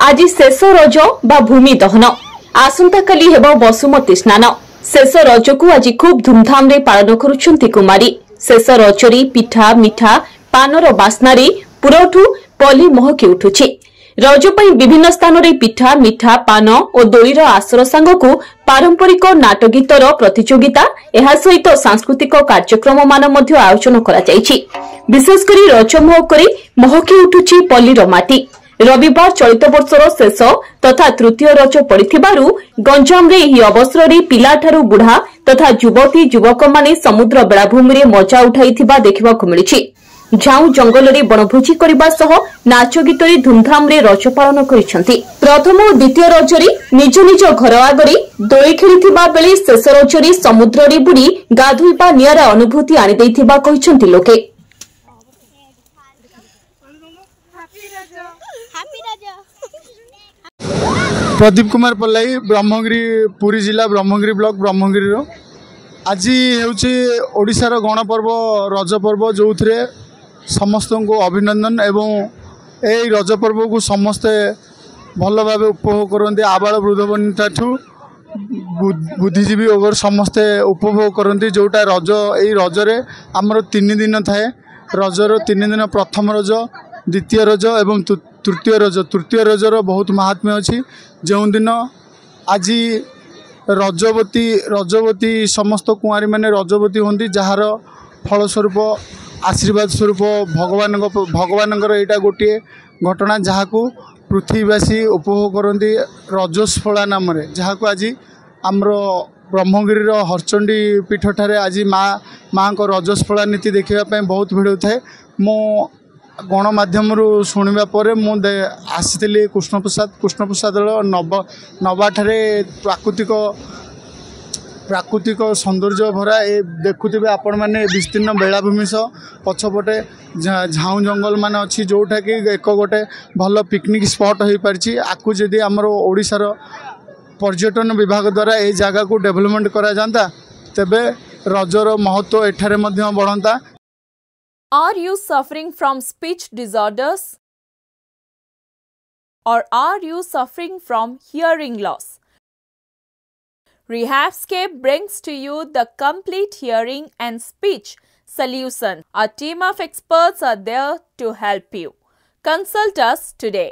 आज शेष रज बा भूमि दहन आसंता काली हेबो बसुमती स्नान शेष रज को आज खूब धूमधाम रे पालन करुछंती कुमारी। शेष रजरी पिठा मिठा पानर बास्नारे पुरठू पल्ली महकी उठुछि। रज पई विभिन्न स्थान रे पिठा मिठा पान और दोलीर आसर सांगकू पारंपरिक नाट गीतर प्रतियोगिता एहा सहित सांस्कृतिक कार्यक्रम मान मध्य आयोजन करा जायछि। विशेषकर रज महोकरी महकी उठुछि पल्लीर माटी। रविवार चलित वर्षर शेष तथा तृतीय रज पड़िथिबारु गंजाम रे एही अवसर रे पिलाठारु बुढ़ा तथा युवती युवक माने समुद्र बेलाभूमि रे मजा उठाइथिबा देखिबाकु मिलिछि। झाऊ जंगल रे बनभोजी करबा सह नाच गीत रे धूमधाम रे रज पालन करिसेंती। प्रथम और द्वितीय रज रे निज निज घर आगरे दोली खेलिथिबा बेले शेष रज रे समुद्र रे बुडी गाधुइबा नियारा अनुभूति आनि दैथिबा कहिसेंती लोके। प्रदीप कुमार पल्लाई ब्रह्मगिरी पुरी जिला ब्रह्मगिरी ब्लॉक ब्रह्मगिरी आज होशार गणपर्व रज पर्व जो समस्त को अभिनंदन एवं यही रज पर्व को समस्ते भल भाव उपभोग करते आबाल वृद्धवनिता बुद्धिजीवी वगैरह समस्ते उपभोग करते जोटा रज यही रजरे आमर 3 दिन थाए। रजर 3 दिन प्रथम रज द्वितीय रज एवं तृतीय रजर बहुत महात्म्य अच्छी। जो दिन आज रजवती समस्त कुआरी मैंने रजवती होती जार फलस्वरूप आशीर्वाद स्वरूप भगवान यहाँ गोटे घटना जहाँ को पृथ्वीवासी उपभोग करती रजस्फला नाम जहाँ को आज आमर ब्रह्मगिरी हरचंडी पीठ ठारे आज माँ को रजस्फला नीति देखापी बहुत भिड़ थाए। मो गणमाध्यम शुणा पर मुझे आसी कृष्णप्रसाद नवाठारे प्राकृतिक सौंदर्य भरा ए देखुवे आपण मैंने विस्तीर्ण बेलाभूमि पछपटे झाऊ जंगल मान अच्छी जोटा कि एक गोटे भल पिकनिक स्पॉट हो पारी। आपको जदि आमर ओडिशार पर्यटन विभाग द्वारा ये जगह को डेवलपमेंट करा जाता तेबे रजर महत्व एठारे मध्य बढ़ता। Are you suffering from speech disorders? Or are you suffering from hearing loss? Rehabscape brings to you the complete hearing and speech solution. A team of experts are there to help you. Consult us today.